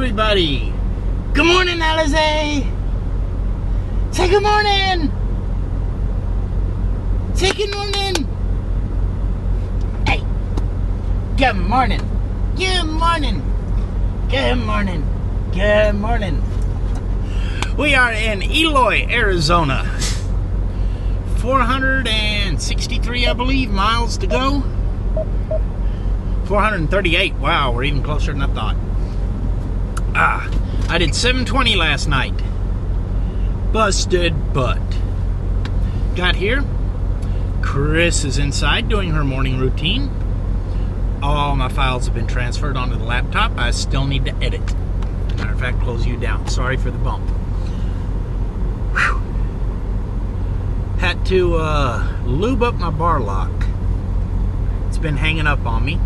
everybody. Good morning, Alizé. Say good morning. Say good morning. Hey. Good morning. Good morning. Good morning. Good morning. We are in Eloy, Arizona. 463, I believe, miles to go. 438. Wow, we're even closer than I thought. I did 720 last night. Busted butt. Got here. Chris is inside doing her morning routine. All my files have been transferred onto the laptop. I still need to edit. Matter of fact, close you down. Sorry for the bump. Whew. Had to lube up my bar lock. It's been hanging up on me.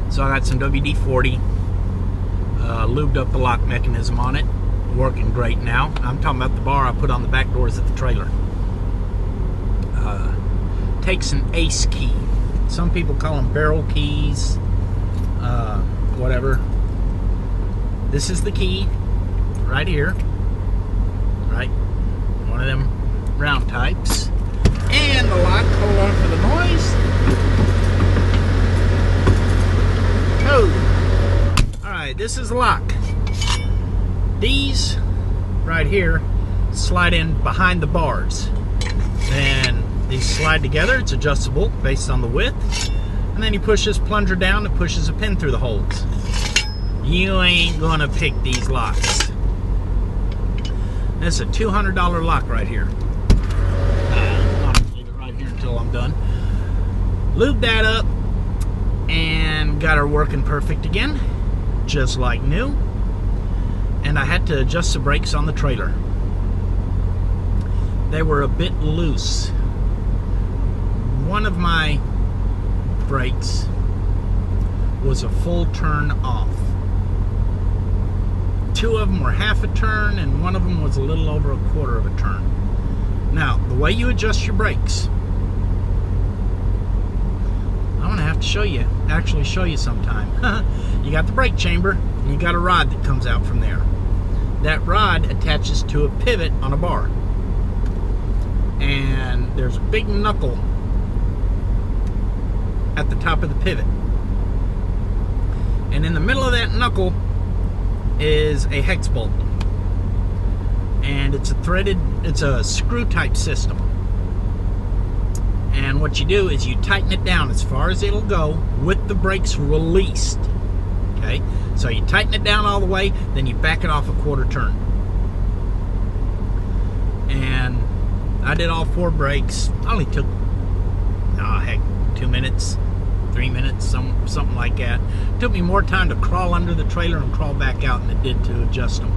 So I got some WD-40. Lubed up the lock mechanism on it. Working great now. I'm talking about the bar I put on the back doors of the trailer. Takes an ace key. Some people call them barrel keys. Whatever. This is the key. Right here. Right. One of them round types. And the lock. Hold on for the noise. Oh. Alright, this is the lock. These right here slide in behind the bars. And these slide together. It's adjustable based on the width. And then you push this plunger down, it pushes a pin through the holes. You ain't gonna pick these locks. This is a $200 lock right here. I'll leave it right here until I'm done. Lube that up and got her working perfect again, just like new. And I had to adjust the brakes on the trailer. They were a bit loose. One of my brakes was a full turn off. Two of them were half a turn, and one of them was a little over a quarter of a turn. Now, the way you adjust your brakes, I'm going to have to actually show you sometime. You got the brake chamber, and you got a rod that comes out from there. That rod attaches to a pivot on a bar. And there's a big knuckle at the top of the pivot. And in the middle of that knuckle is a hex bolt. And it's a screw type system. And what you do is you tighten it down as far as it'll go with the brakes released. Okay? So you tighten it down all the way, then you back it off a quarter turn. And I did all 4 brakes. Only took, 2 minutes, 3 minutes, something like that. It took me more time to crawl under the trailer and crawl back out than it did to adjust them.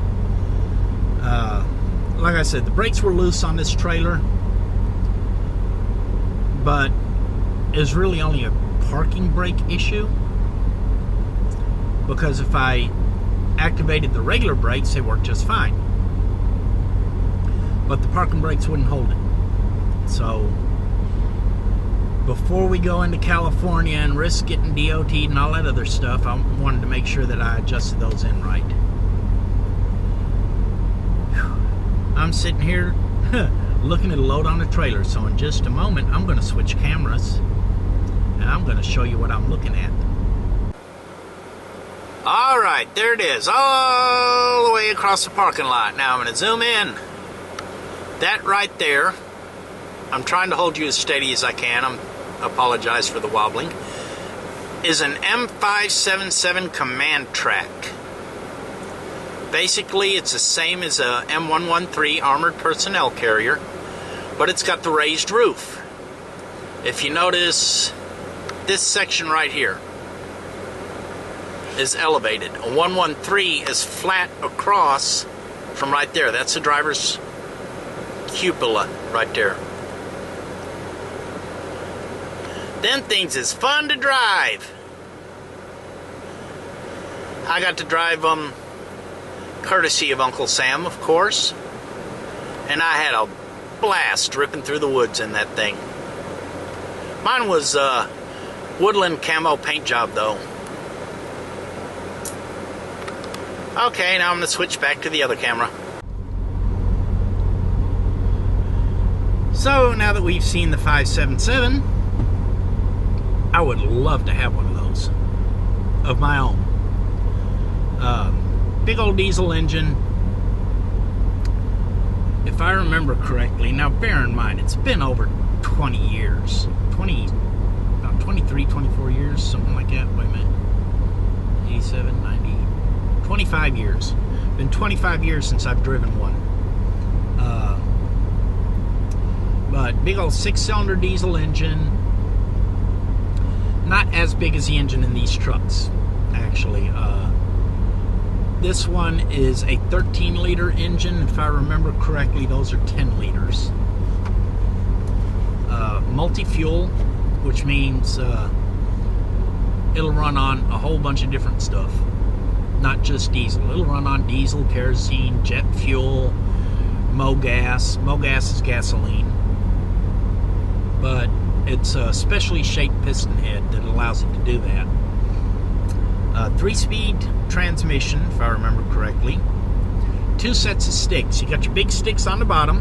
Like I said, the brakes were loose on this trailer, but it was really only a parking brake issue, because if I activated the regular brakes, they worked just fine. But the parking brakes wouldn't hold it. So before we go into California and risk getting DOT'd and all that other stuff, I wanted to make sure that I adjusted those in right. I'm sitting here looking at a load on a trailer, so in just a moment I'm going to switch cameras and I'm going to show you what I'm looking at. Alright, there it is, all the way across the parking lot. Now I'm going to zoom in. That right there, I'm trying to hold you as steady as I can, I apologize for the wobbling, is an M577 command track. Basically, it's the same as a M113 armored personnel carrier, but it's got the raised roof. If you notice, this section right here is elevated. A 113 is flat across from right there. That's the driver's cupola right there. Them things is fun to drive. I got to drive them courtesy of Uncle Sam, of course, and I had a blast ripping through the woods in that thing. Mine was woodland camo paint job though. Okay, now I'm going to switch back to the other camera. So now that we've seen the 577, I would love to have one of those of my own. Big old diesel engine. If I remember correctly, now bear in mind it's been over 20 years, about 23, 24 years, something like that. Wait a minute, 87, 90, 25 years. Been 25 years since I've driven one. But big old 6-cylinder diesel engine. Not as big as the engine in these trucks, actually. This one is a 13-liter engine. If I remember correctly, those are 10 liters. Multi-fuel, which means it'll run on a whole bunch of different stuff. Not just diesel. It'll run on diesel, kerosene, jet fuel, MoGas. MoGas is gasoline. But it's a specially shaped piston head that allows it to do that. 3-speed transmission, if I remember correctly. 2 sets of sticks. You got your big sticks on the bottom,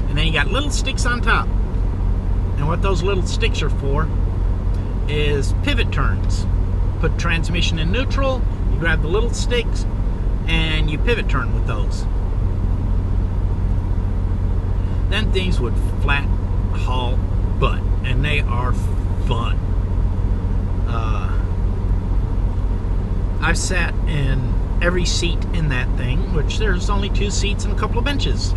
and then you got little sticks on top. And what those little sticks are for is pivot turns. Put transmission in neutral, you grab the little sticks, and you pivot turn with those. Then things would flat haul butt, and they are fun. I've sat in every seat in that thing, which there's only 2 seats and a couple of benches.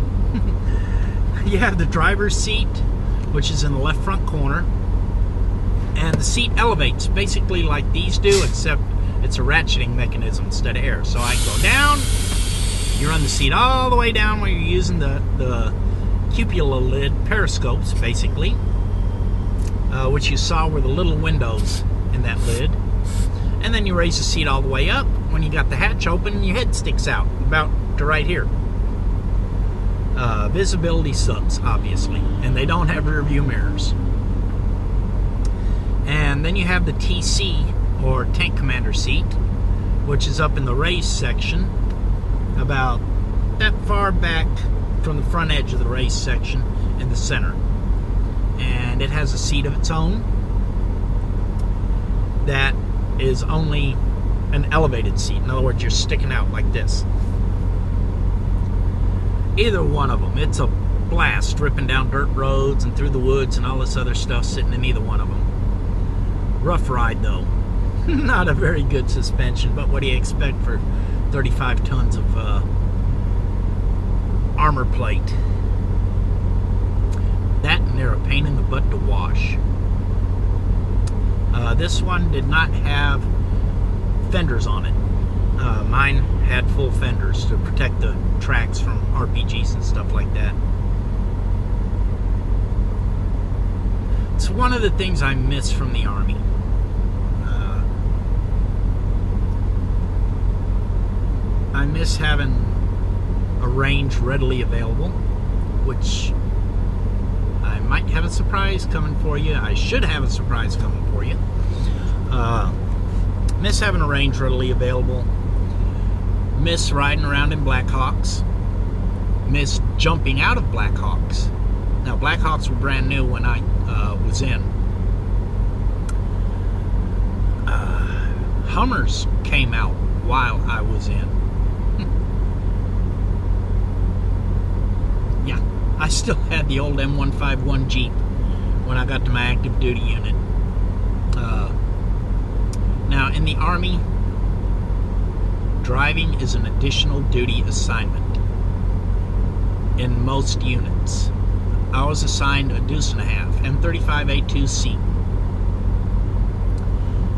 You have the driver's seat, which is in the left front corner, and the seat elevates basically like these do, except it's a ratcheting mechanism instead of air. So I go down, you run the seat all the way down when you're using the cupola lid periscopes, basically, which you saw were the little windows in that lid. And then you raise the seat all the way up. When you got the hatch open, your head sticks out about to right here. Visibility sucks, obviously, and they don't have rear view mirrors. And then you have the TC, or tank commander seat, which is up in the raised section, about that far back from the front edge of the raised section in the center. And it has a seat of its own that is only an elevated seat. In other words, you're sticking out like this. Either one of them. It's a blast ripping down dirt roads and through the woods and all this other stuff sitting in either one of them. Rough ride, though. Not a very good suspension, but what do you expect for 35 tons of armor plate? That, and they're a pain in the butt to wash. This one did not have fenders on it. Mine had full fenders to protect the tracks from RPGs and stuff like that. It's one of the things I miss from the Army. I miss having a range readily available, which I might have a surprise coming for you. I should have a surprise coming for you. Miss having a range readily available. Miss riding around in Blackhawks. Miss jumping out of Blackhawks. Now, Blackhawks were brand new when I was in. Hummers came out while I was in. Yeah, I still had the old M151 Jeep when I got to my active duty unit. Now, in the Army, driving is an additional duty assignment in most units. I was assigned a deuce and a half, M35A2C.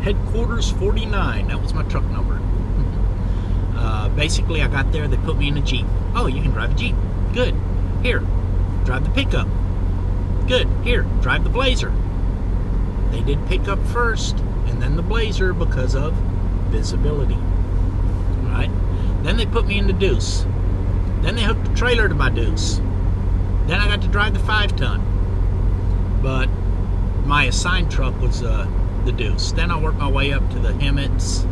Headquarters 49, that was my truck number. Basically, I got there, they put me in a Jeep. Oh, you can drive a Jeep. Good. Here, drive the pickup. Good. Here, drive the Blazer. They did pickup first, and then the Blazer because of visibility. Right? Then they put me in the Deuce. Then they hooked the trailer to my Deuce. Then I got to drive the 5-ton. But my assigned truck was the Deuce. Then I worked my way up to the Hemmets,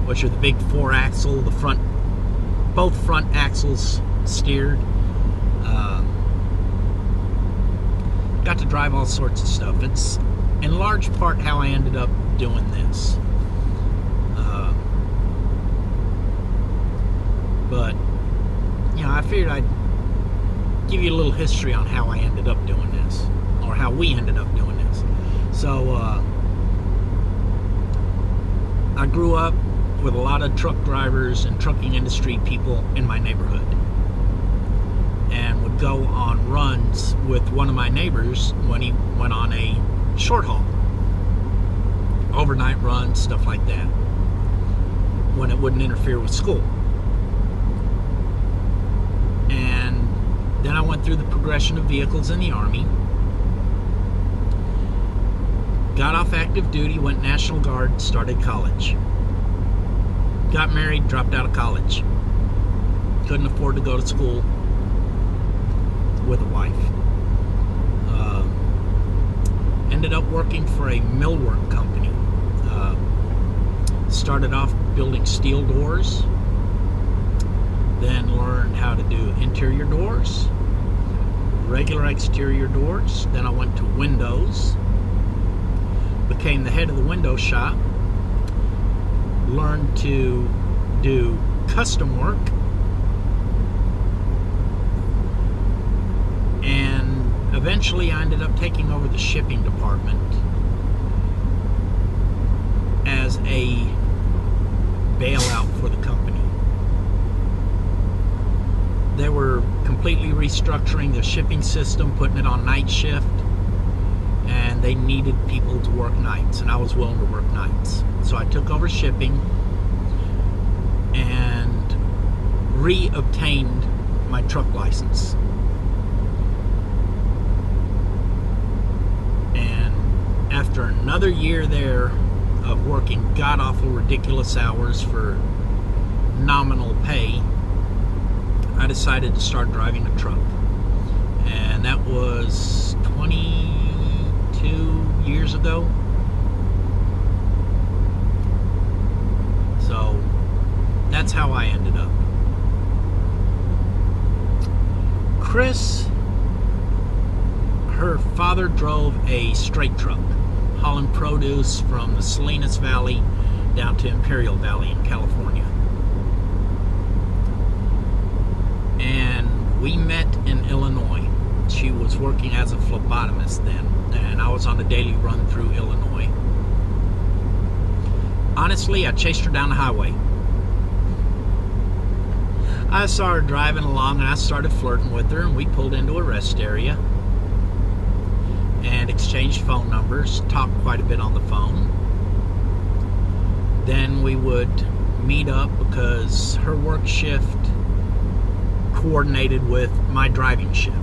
which are the big 4-axle, the front both front axles steered. Got to drive all sorts of stuff. It's in large part how I ended up doing this. But, you know, I figured I'd give you a little history on how I ended up doing this, or how we ended up doing this. So, I grew up with a lot of truck drivers and trucking industry people in my neighborhood, and would go on runs with one of my neighbors when he went on a short haul, overnight runs, stuff like that, when it wouldn't interfere with school. And then I went through the progression of vehicles in the Army, got off active duty, went National Guard, started college, got married, dropped out of college, couldn't afford to go to school with a wife. Ended up working for a millwork company. Started off building steel doors, then learned how to do interior doors, regular exterior doors. Then I went to windows, became the head of the window shop, learned to do custom work, and eventually I ended up taking over the shipping department as a bailout for the company. They were completely restructuring the shipping system, putting it on night shift, and they needed people to work nights, and I was willing to work nights. So I took over shipping and re-obtained my truck license. And after another year there of working god-awful ridiculous hours for nominal pay, I decided to start driving a truck. And that was 22 years ago. So that's how I ended up. Chris, her father drove a straight truck, hauling produce from the Salinas Valley down to Imperial Valley in California. And we met in Illinois. She was working as a phlebotomist then, and I was on a daily run through Illinois. Honestly, I chased her down the highway. I saw her driving along, and I started flirting with her, and we pulled into a rest area and exchanged phone numbers, talked quite a bit on the phone. Then we would meet up because her work shift coordinated with my driving shift.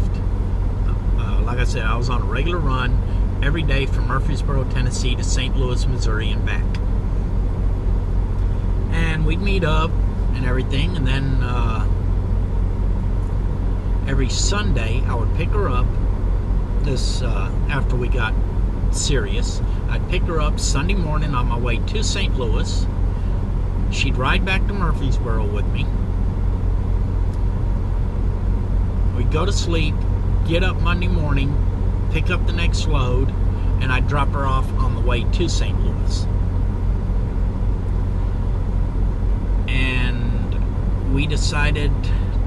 Like I said, I was on a regular run every day from Murfreesboro, Tennessee to St. Louis, Missouri and back. And we'd meet up and everything, and then every Sunday I would pick her up. This after we got serious, I'd pick her up Sunday morning on my way to St. Louis. She'd ride back to Murfreesboro with me. We'd go to sleep, get up Monday morning, pick up the next load, and I'd drop her off on the way to St. Louis. And we decided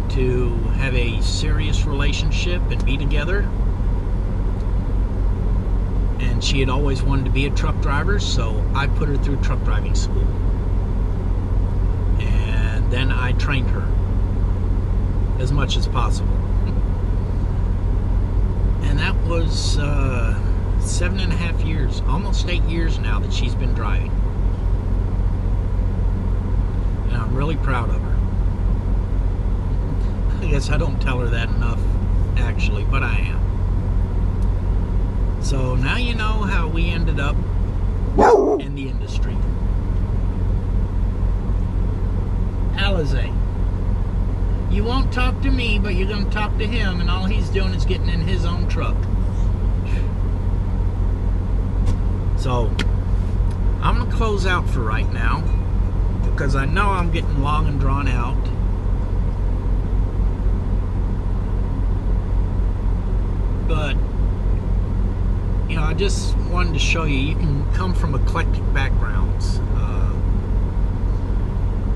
to have a serious relationship and be together. And she had always wanted to be a truck driver, so I put her through truck driving school. And then I trained her as much as possible. And that was 7.5 years, almost 8 years now that she's been driving. And I'm really proud of her. I guess I don't tell her that enough, actually, but I am. So now you know how we ended up in the industry. Alizé, you won't talk to me, but you're going to talk to him, and all he's doing is getting in his own truck. So I'm going to close out for right now, because I know I'm getting long and drawn out. But, you know, I just wanted to show you, you can come from eclectic backgrounds.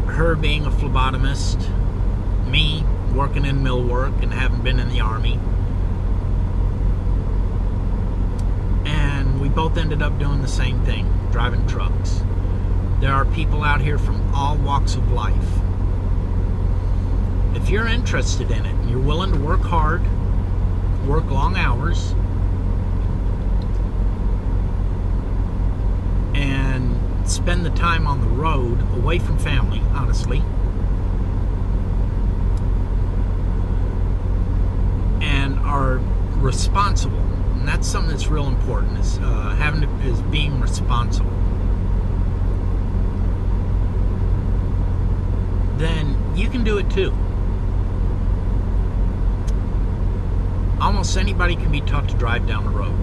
Her being a phlebotomist, me working in mill work and having been in the Army. And we both ended up doing the same thing, driving trucks. There are people out here from all walks of life. If you're interested in it, you're willing to work hard, work long hours, and spend the time on the road away from family, honestly, and are responsible, and that's something that's real important, is being responsible, then you can do it too. Almost anybody can be taught to drive down the road.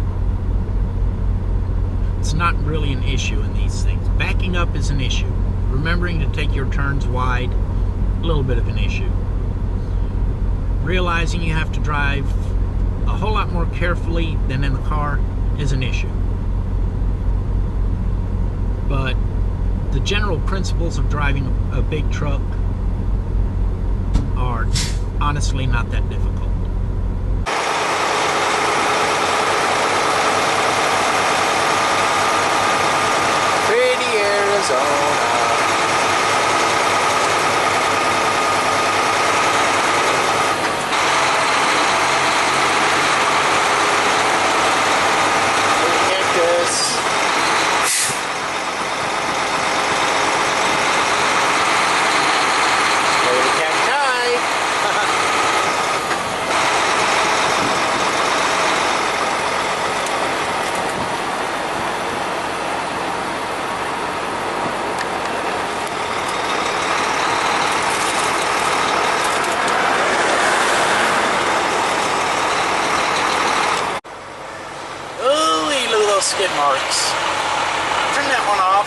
It's not really an issue in these things. Backing up is an issue. Remembering to take your turns wide, a little bit of an issue. Realizing you have to drive a whole lot more carefully than in the car is an issue. But the general principles of driving a big truck are honestly not that difficult. Pretty Arizona. Skid marks. Turn that one off.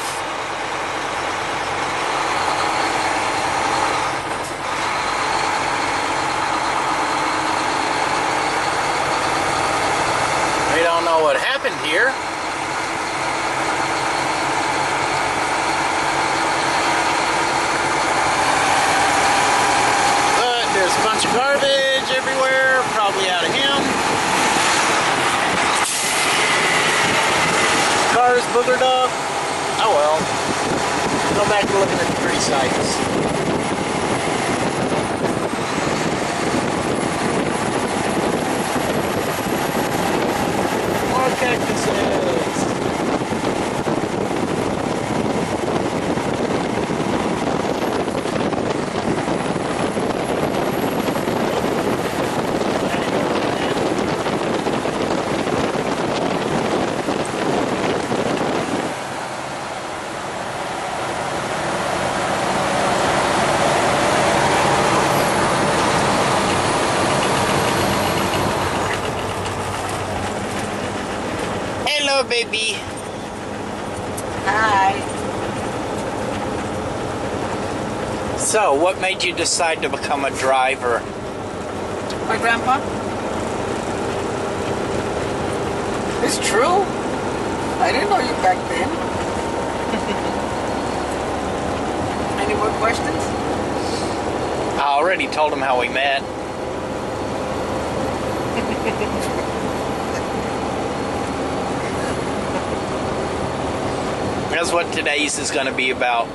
We don't know what happened here. But there's a bunch of garbage everywhere, probably out of him. Car's boogered up. Oh well. Go back to looking at the pretty sights. More cactuses. Hello, baby. Hi. So, what made you decide to become a driver? My grandpa? It's true. I didn't know you back then. Any more questions? I already told him how we met. That's what today's is going to be about.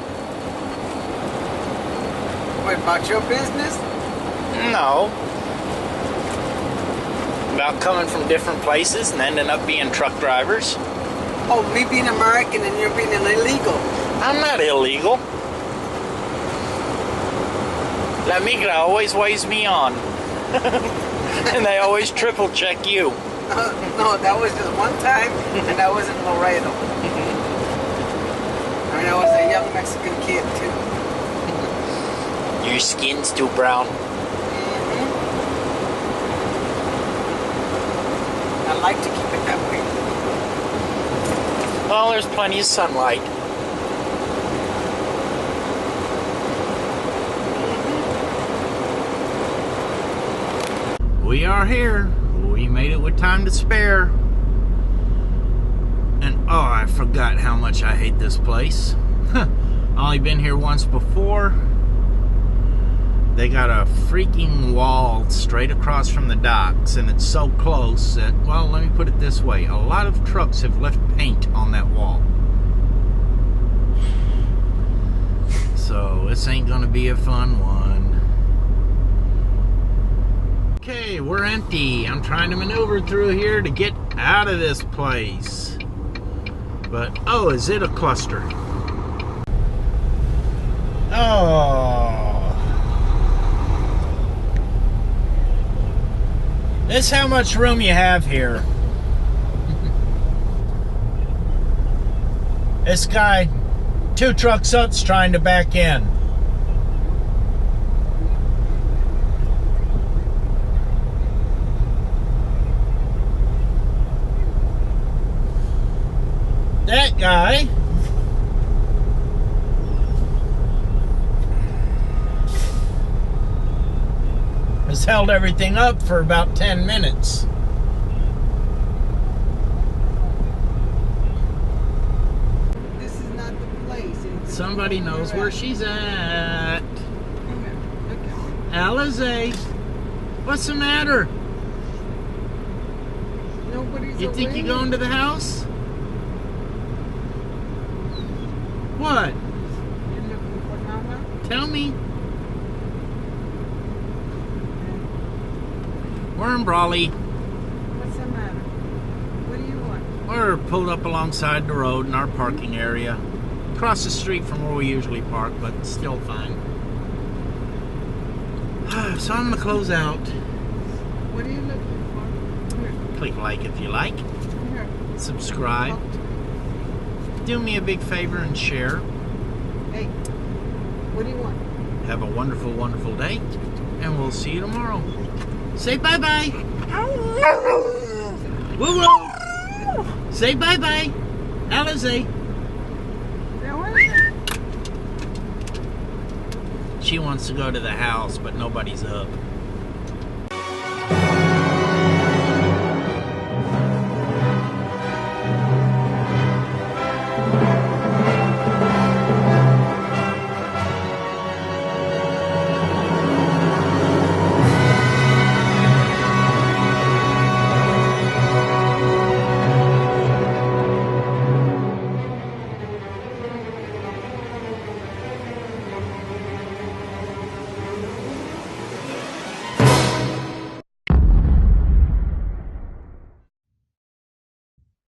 What, about your business? No. About coming from different places and ending up being truck drivers. Oh, me being American and you're being illegal. I'm not illegal. La Migra always weighs me on. And they always triple check you. No, that was just one time, and that was in Laredo. I mean, I was a young Mexican kid, too. Your skin's too brown. I like to keep it that way. Well, there's plenty of sunlight. We are here. We made it with time to spare. And oh, I forgot how much I hate this place. Only been here once before. They got a freaking wall straight across from the docks, and it's so close that, well, let me put it this way. A lot of trucks have left paint on that wall. So this ain't gonna be a fun one. Okay, we're empty. I'm trying to maneuver through here to get out of this place. But, oh, is it a cluster? Oh. This is how much room you have here. This guy, 2 trucks up's trying to back in. That guy has held everything up for about 10 minutes. This is not the place. Somebody knows where she's at. Come here. Look at Alizé, what's the matter? me. Nobody's You think away. you're going to the house? What? You're looking for Mama? Tell me. We're in Brawley. What's the matter? What do you want? We're pulled up alongside the road in our parking area. Across the street from where we usually park, but still fine. So I'm gonna close out. What are you looking for? Come here. Click like if you like. Come here. Subscribe. Talk to me. Do me a big favor and share. Hey, what do you want? Have a wonderful, wonderful day. And we'll see you tomorrow. Say bye-bye. Woo-woo. Say bye-bye. Alizé. Now, what is it? She wants to go to the house, but nobody's up.